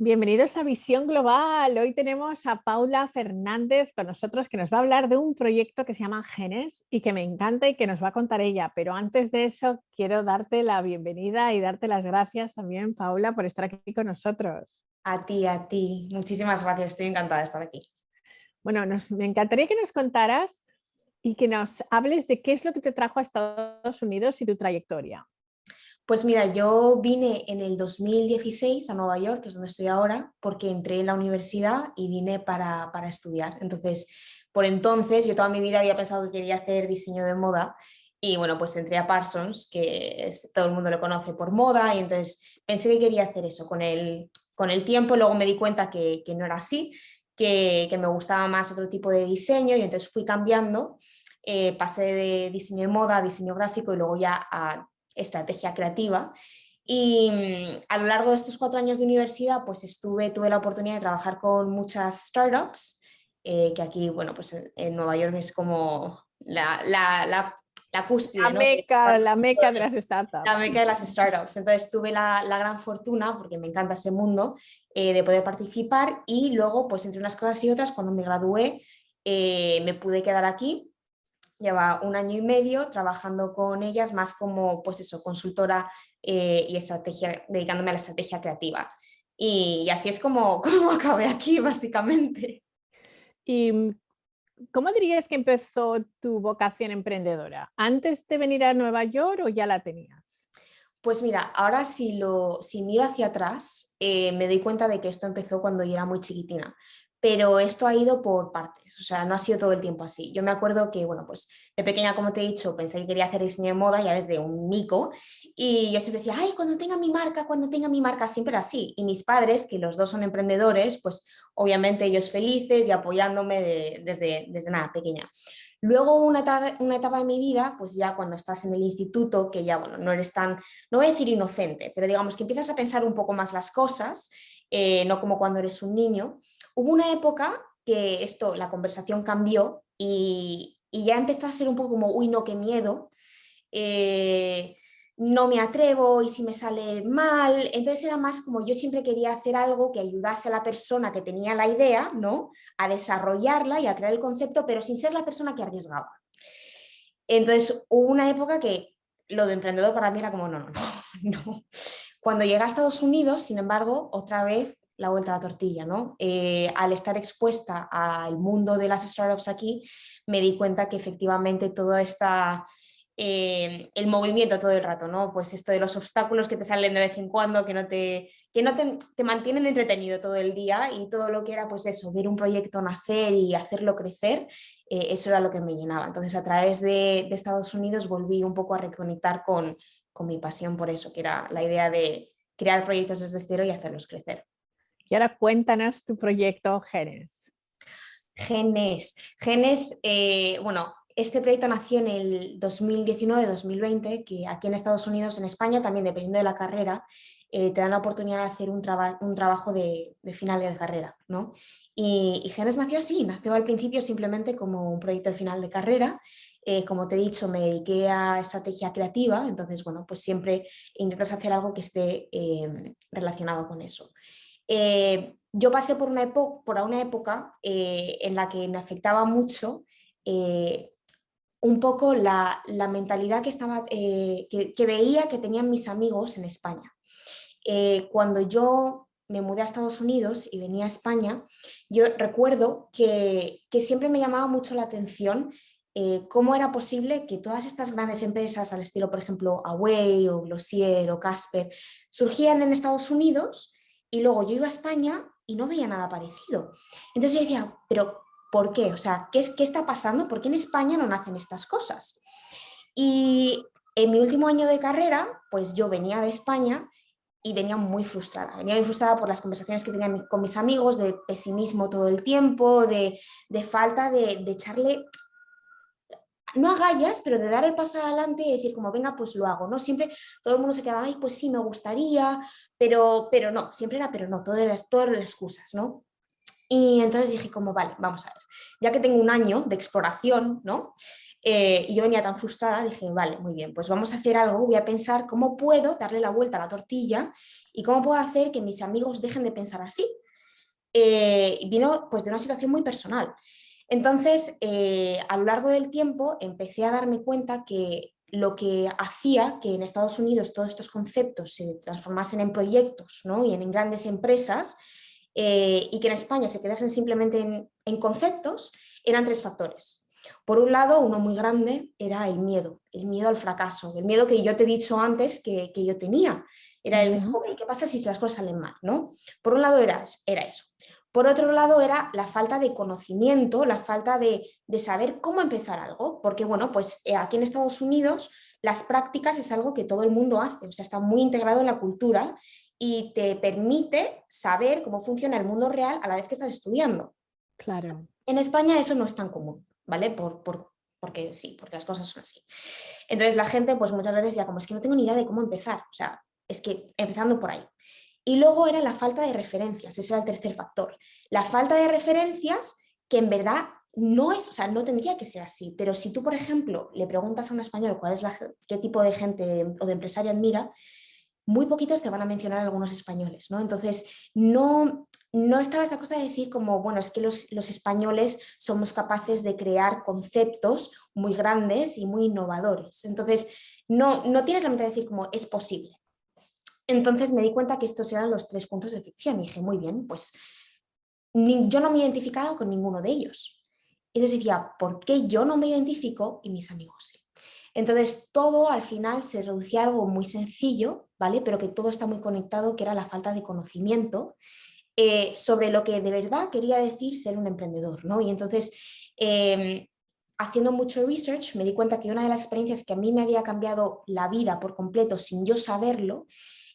Bienvenidos a Visión Global. Hoy tenemos a Paula Fernández con nosotros que nos va a hablar de un proyecto que se llama Genes y que me encanta y que nos va a contar ella. Pero antes de eso, quiero darte la bienvenida y darte las gracias también, Paula, por estar aquí con nosotros. A ti. Muchísimas gracias. Estoy encantada de estar aquí. Bueno, me encantaría que nos contaras y que nos hables de qué es lo que te trajo a Estados Unidos y tu trayectoria. Pues mira, yo vine en el 2016 a Nueva York, que es donde estoy ahora, porque entré en la universidad y vine para estudiar. Entonces, por entonces, yo toda mi vida había pensado que quería hacer diseño de moda y bueno, pues entré a Parsons, todo el mundo lo conoce por moda, y entonces pensé que quería hacer eso con el tiempo. Luego me di cuenta que no era así, que me gustaba más otro tipo de diseño y entonces fui cambiando. Pasé de diseño de moda a diseño gráfico y luego ya a estrategia creativa. Y a lo largo de estos 4 años de universidad, pues tuve la oportunidad de trabajar con muchas startups, que aquí, bueno, pues en Nueva York es como la cúspide, ¿no? La meca de las La startups. meca de las startups. Entonces tuve la gran fortuna, porque me encanta ese mundo, de poder participar, y luego, pues entre unas cosas y otras, cuando me gradué, me pude quedar aquí. Lleva 1 año y medio trabajando con ellas, más como, pues eso, consultora y estrategia, dedicándome a la estrategia creativa. Y así es como acabé aquí, básicamente. ¿Y cómo dirías que empezó tu vocación emprendedora? ¿Antes de venir a Nueva York o ya la tenías? Pues mira, ahora si miro hacia atrás, me doy cuenta de que esto empezó cuando yo era muy chiquitina, pero esto ha ido por partes, o sea, no ha sido todo el tiempo así. Yo me acuerdo que, bueno, pues de pequeña, como te he dicho, pensé que quería hacer diseño de moda ya desde un mico, y yo siempre decía, ay, cuando tenga mi marca, siempre era así. Y mis padres, que los dos son emprendedores, pues obviamente ellos felices y apoyándome desde nada, pequeña. Luego una etapa de mi vida, pues ya cuando estás en el instituto, que ya, bueno, no eres tan, no voy a decir inocente, pero digamos que empiezas a pensar un poco más las cosas, no como cuando eres un niño. Hubo una época que la conversación cambió y ya empezó a ser un poco como, uy, no, qué miedo. No me atrevo y si me sale mal. Entonces era más como yo siempre quería hacer algo que ayudase a la persona que tenía la idea, ¿no? A desarrollarla y a crear el concepto, pero sin ser la persona que arriesgaba. Entonces hubo una época que lo de emprendedor para mí era como, no. Cuando llegué a Estados Unidos, sin embargo, otra vez la vuelta a la tortilla, ¿no? Al estar expuesta al mundo de las startups aquí, me di cuenta que efectivamente el movimiento todo el rato, ¿no? Pues esto de los obstáculos que te salen de vez en cuando, que no te mantienen entretenido todo el día, y todo lo que era, pues eso, ver un proyecto nacer y hacerlo crecer, eso era lo que me llenaba. Entonces, a través de Estados Unidos volví un poco a reconectar con mi pasión por eso, que era la idea de crear proyectos desde cero y hacerlos crecer. Y ahora cuéntanos tu proyecto Genes. Genes, bueno, este proyecto nació en el 2019-2020, que aquí en Estados Unidos, en España, también dependiendo de la carrera, te dan la oportunidad de hacer un trabajo de final de carrera, ¿no? Y Genes nació así, nació al principio simplemente como un proyecto de final de carrera. Como te he dicho, me dediqué a estrategia creativa, entonces, bueno, pues siempre intentas hacer algo que esté relacionado con eso. Yo pasé por una época en la que me afectaba mucho, un poco la mentalidad que veía que tenían mis amigos en España. Cuando yo me mudé a Estados Unidos y venía a España, yo recuerdo que siempre me llamaba mucho la atención cómo era posible que todas estas grandes empresas, al estilo, por ejemplo, Away o Glossier o Casper, surgían en Estados Unidos, y luego yo iba a España y no veía nada parecido. Entonces yo decía, pero ¿por qué? O sea, ¿qué está pasando? ¿Por qué en España no nacen estas cosas? Y en mi último año de carrera, pues yo venía de España y venía muy frustrada. Venía muy frustrada por las conversaciones que tenía con mis amigos, de pesimismo todo el tiempo, de falta de echarle, no agallas, pero de dar el paso adelante y decir como, venga, pues lo hago, ¿no? Siempre todo el mundo se quedaba, ay, pues sí, me gustaría, pero no, siempre era, pero no, todo eran excusas, ¿no? Y entonces dije como, vale, vamos a ver, ya que tengo un año de exploración, ¿no? Y yo venía tan frustrada, dije, vale, muy bien, pues vamos a hacer algo, voy a pensar cómo puedo darle la vuelta a la tortilla y cómo puedo hacer que mis amigos dejen de pensar así. Vino pues de una situación muy personal. Entonces, a lo largo del tiempo empecé a darme cuenta que lo que hacía que en Estados Unidos todos estos conceptos se transformasen en proyectos, ¿no? Y en grandes empresas, y que en España se quedasen simplemente en conceptos, eran tres factores. Por un lado, uno muy grande era el miedo al fracaso, el miedo que yo te he dicho antes que yo tenía. Era el, joder, ¿qué pasa si las cosas salen mal? ¿No? Por un lado era eso. Por otro lado era la falta de conocimiento, la falta de saber cómo empezar algo, porque bueno, pues aquí en Estados Unidos las prácticas es algo que todo el mundo hace, o sea, está muy integrado en la cultura y te permite saber cómo funciona el mundo real a la vez que estás estudiando. Claro. En España eso no es tan común, ¿vale? Porque sí, porque las cosas son así. Entonces la gente pues muchas veces ya como es que no tengo ni idea de cómo empezar, o sea, es que empezando por ahí. Y luego era la falta de referencias, ese era el tercer factor. La falta de referencias que en verdad no es, o sea, no tendría que ser así, pero si tú, por ejemplo, le preguntas a un español qué tipo de gente o de empresario admira, muy poquitos te van a mencionar algunos españoles, ¿no? Entonces, no estaba esta cosa de decir como, bueno, es que los españoles somos capaces de crear conceptos muy grandes y muy innovadores. Entonces, no tienes la mente de decir como es posible. Entonces me di cuenta que estos eran los tres puntos de fricción y dije, muy bien, pues yo no me he identificado con ninguno de ellos. Entonces decía, ¿por qué yo no me identifico y mis amigos sí? Entonces todo al final se reducía a algo muy sencillo, ¿vale? Pero que todo está muy conectado, que era la falta de conocimiento sobre lo que de verdad quería decir ser un emprendedor, ¿no? Y entonces, haciendo mucho research, me di cuenta que una de las experiencias que a mí me había cambiado la vida por completo sin yo saberlo,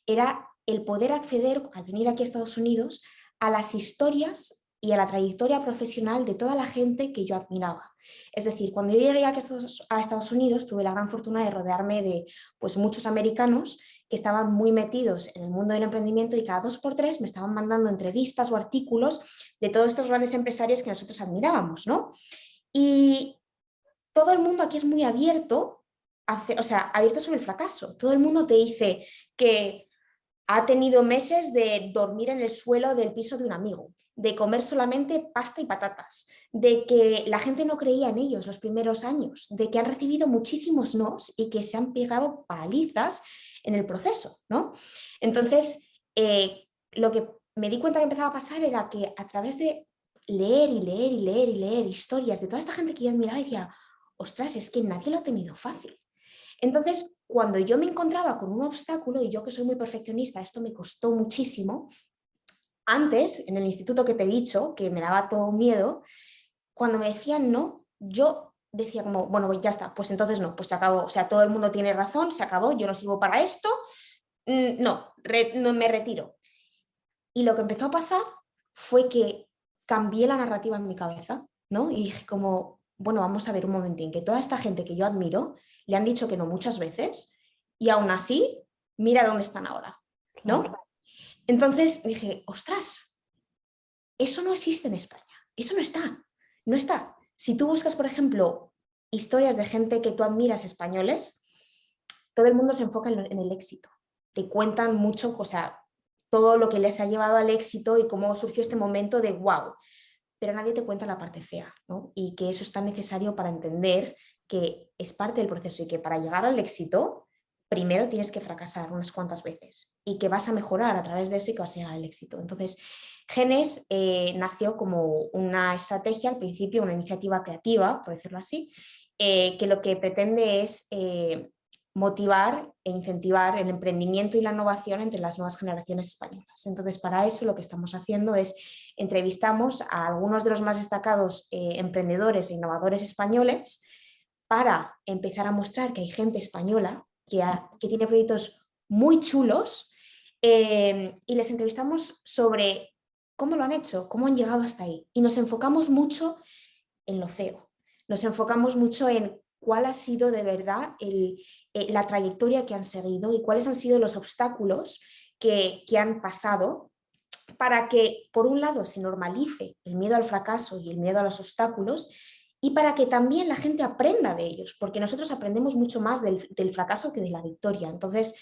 era el poder acceder, al venir aquí a Estados Unidos, a las historias y a la trayectoria profesional de toda la gente que yo admiraba. Es decir, cuando yo llegué aquí a Estados Unidos, tuve la gran fortuna de rodearme de pues, muchos americanos que estaban muy metidos en el mundo del emprendimiento y cada 2 por 3 me estaban mandando entrevistas o artículos de todos estos grandes empresarios que nosotros admirábamos, ¿no? Y todo el mundo aquí es muy abierto, o sea, abierto sobre el fracaso. Todo el mundo te dice que ha tenido meses de dormir en el suelo del piso de un amigo, de comer solamente pasta y patatas, de que la gente no creía en ellos los primeros años, de que han recibido muchísimos nos y que se han pegado palizas en el proceso, ¿no? Entonces, lo que me di cuenta que empezaba a pasar era que a través de leer y leer y leer y leer historias de toda esta gente que yo admiraba, decía, ostras, es que nadie lo ha tenido fácil. Entonces, cuando yo me encontraba con un obstáculo, y yo que soy muy perfeccionista, esto me costó muchísimo, antes, en el instituto que te he dicho, que me daba todo miedo, cuando me decían no, yo decía como, bueno, pues ya está, pues entonces no, pues se acabó, o sea, todo el mundo tiene razón, se acabó, yo no sirvo para esto, no me retiro. Y lo que empezó a pasar fue que cambié la narrativa en mi cabeza, ¿no? Y dije como, bueno, vamos a ver un momentín, que toda esta gente que yo admiro le han dicho que no muchas veces y aún así, mira dónde están ahora, ¿no? Claro. Entonces dije, ostras, eso no existe en España, eso no está, no está. Si tú buscas, por ejemplo, historias de gente que tú admiras españoles, todo el mundo se enfoca en el éxito. Te cuentan mucho, o sea, todo lo que les ha llevado al éxito y cómo surgió este momento de wow, pero nadie te cuenta la parte fea, ¿no? Y que eso es tan necesario para entender que es parte del proceso y que para llegar al éxito, primero tienes que fracasar unas cuantas veces y que vas a mejorar a través de eso y que vas a llegar al éxito. Entonces, Genes nació como una estrategia, al principio una iniciativa creativa, por decirlo así, que lo que pretende es motivar e incentivar el emprendimiento y la innovación entre las nuevas generaciones españolas. Entonces, para eso lo que estamos haciendo es entrevistamos a algunos de los más destacados emprendedores e innovadores españoles para empezar a mostrar que hay gente española que tiene proyectos muy chulos y les entrevistamos sobre cómo lo han hecho, cómo han llegado hasta ahí. Y nos enfocamos mucho en lo feo, nos enfocamos mucho en cuál ha sido de verdad la trayectoria que han seguido y cuáles han sido los obstáculos que han pasado para que, por un lado, se normalice el miedo al fracaso y el miedo a los obstáculos y para que también la gente aprenda de ellos, porque nosotros aprendemos mucho más del fracaso que de la victoria. Entonces,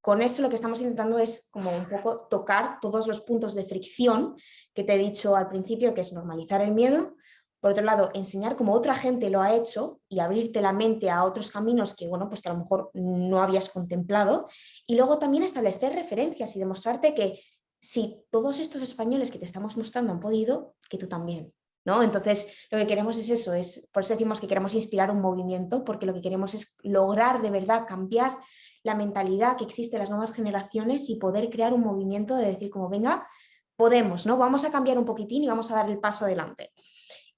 con eso lo que estamos intentando es como un poco tocar todos los puntos de fricción que te he dicho al principio, que es normalizar el miedo. Por otro lado, enseñar cómo otra gente lo ha hecho y abrirte la mente a otros caminos que, bueno, pues que a lo mejor no habías contemplado. Y luego también establecer referencias y demostrarte que si todos estos españoles que te estamos mostrando han podido, que tú también. ¿No? Entonces, lo que queremos es eso, por eso decimos que queremos inspirar un movimiento, porque lo que queremos es lograr de verdad cambiar la mentalidad que existe en las nuevas generaciones y poder crear un movimiento de decir como, venga, podemos, ¿no? Vamos a cambiar un poquitín y vamos a dar el paso adelante.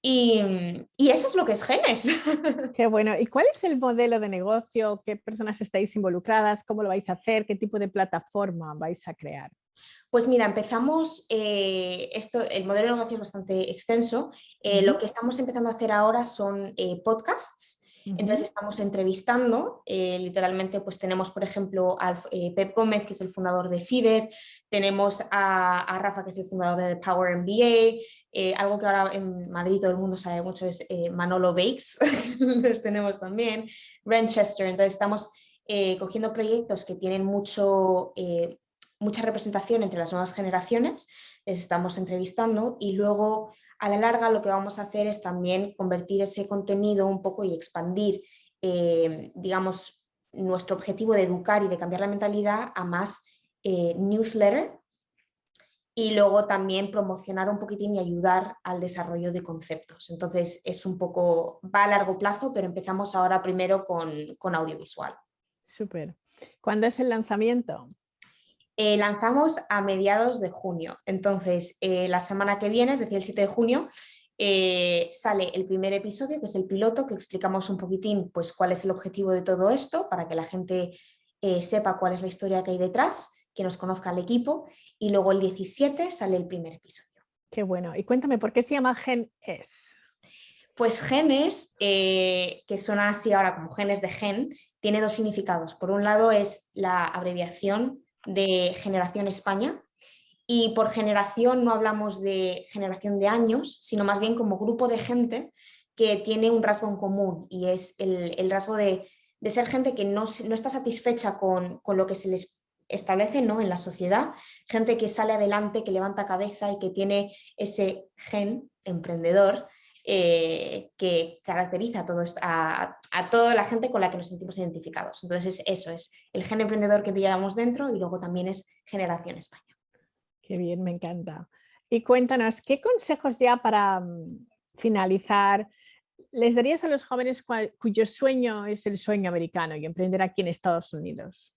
Y eso es lo que es Genes. Qué bueno. ¿Y cuál es el modelo de negocio? ¿Qué personas estáis involucradas? ¿Cómo lo vais a hacer? ¿Qué tipo de plataforma vais a crear? Pues mira, empezamos, el modelo de negocio es bastante extenso. Lo que estamos empezando a hacer ahora son podcasts. Entonces estamos entrevistando, literalmente pues tenemos por ejemplo a Pep Gómez, que es el fundador de Fiverr, tenemos a Rafa, que es el fundador de The Power MBA, algo que ahora en Madrid todo el mundo sabe mucho es Manolo Bakes, los tenemos también, Manchester. Entonces estamos cogiendo proyectos que tienen mucha representación entre las nuevas generaciones, les estamos entrevistando y luego a la larga lo que vamos a hacer es también convertir ese contenido un poco y expandir, digamos, nuestro objetivo de educar y de cambiar la mentalidad a más newsletter y luego también promocionar un poquitín y ayudar al desarrollo de conceptos. Entonces es un poco, va a largo plazo, pero empezamos ahora primero con audiovisual. Súper. ¿Cuándo es el lanzamiento? Lanzamos a mediados de junio. Entonces, la semana que viene, es decir, el 7 de junio, sale el primer episodio, que es el piloto, que explicamos un poquitín pues, cuál es el objetivo de todo esto, para que la gente sepa cuál es la historia que hay detrás, que nos conozca el equipo, y luego el 17 sale el primer episodio. Qué bueno. Y cuéntame, ¿por qué se llama Genes? Pues Genes, que suena así ahora como genes de gen, tiene dos significados. Por un lado es la abreviación de Generación España, y por generación no hablamos de generación de años, sino más bien como grupo de gente que tiene un rasgo en común, y es el rasgo de ser gente que no está satisfecha con lo que se les establece, ¿no?, en la sociedad, gente que sale adelante, que levanta cabeza y que tiene ese gen emprendedor que caracteriza a toda la gente con la que nos sentimos identificados. Entonces eso es el gen emprendedor que llevamos dentro, y luego también es Generación España. Qué bien, me encanta. Y cuéntanos, ¿qué consejos ya para finalizar les darías a los jóvenes cuyo sueño es el sueño americano y emprender aquí en Estados Unidos?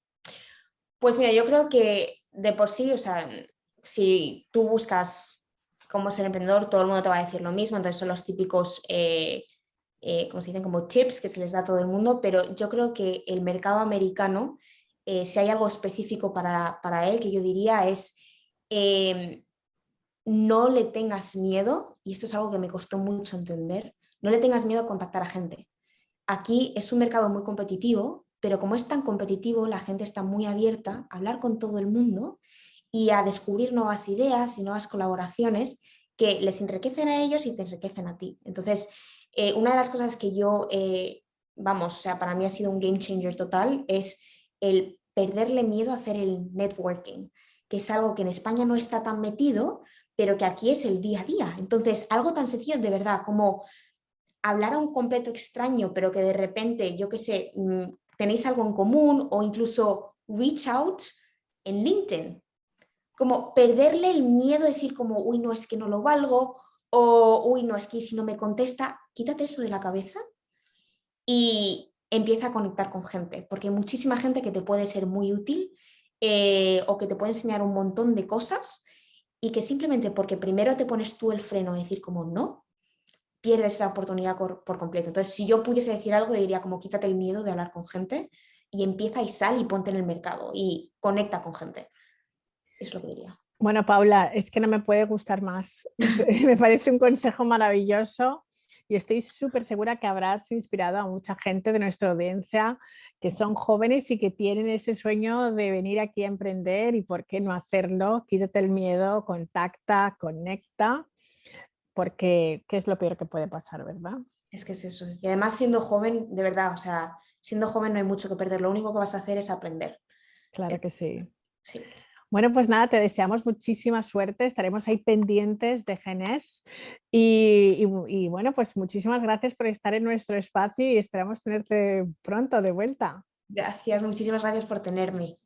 Pues mira, yo creo que de por sí, o sea, si tú buscas cómo ser emprendedor, todo el mundo te va a decir lo mismo, entonces son los típicos, como se dicen, como tips que se les da a todo el mundo, pero yo creo que el mercado americano, si hay algo específico para él, que yo diría es no le tengas miedo, y esto es algo que me costó mucho entender, no le tengas miedo a contactar a gente. Aquí es un mercado muy competitivo, pero como es tan competitivo, la gente está muy abierta a hablar con todo el mundo y a descubrir nuevas ideas y nuevas colaboraciones que les enriquecen a ellos y te enriquecen a ti. Entonces, una de las cosas que yo, vamos, o sea, para mí ha sido un game changer total, es el perderle miedo a hacer el networking, que es algo que en España no está tan metido, pero que aquí es el día a día. Entonces, algo tan sencillo de verdad como hablar a un completo extraño, pero que de repente, yo qué sé, tenéis algo en común, o incluso reach out en LinkedIn. Como perderle el miedo a decir como, uy, no, es que no lo valgo, o uy, no, es que si no me contesta, quítate eso de la cabeza y empieza a conectar con gente, porque hay muchísima gente que te puede ser muy útil, o que te puede enseñar un montón de cosas, y que simplemente porque primero te pones tú el freno a decir como no, pierdes esa oportunidad por completo. Entonces, si yo pudiese decir algo, diría como quítate el miedo de hablar con gente y empieza y sal y ponte en el mercado y conecta con gente. Es lo que diría. Bueno, Paula, es que no me puede gustar más. Me parece un consejo maravilloso y estoy súper segura que habrás inspirado a mucha gente de nuestra audiencia que son jóvenes y que tienen ese sueño de venir aquí a emprender, y por qué no hacerlo. Quítate el miedo, contacta, conecta. porque ¿qué es lo peor que puede pasar, verdad? Es que es eso. Y además siendo joven, de verdad, o sea, siendo joven no hay mucho que perder, lo único que vas a hacer es aprender. Claro que sí. Sí. Bueno, pues nada, te deseamos muchísima suerte, estaremos ahí pendientes de Genes y bueno, pues muchísimas gracias por estar en nuestro espacio y esperamos tenerte pronto de vuelta. Gracias, muchísimas gracias por tenerme.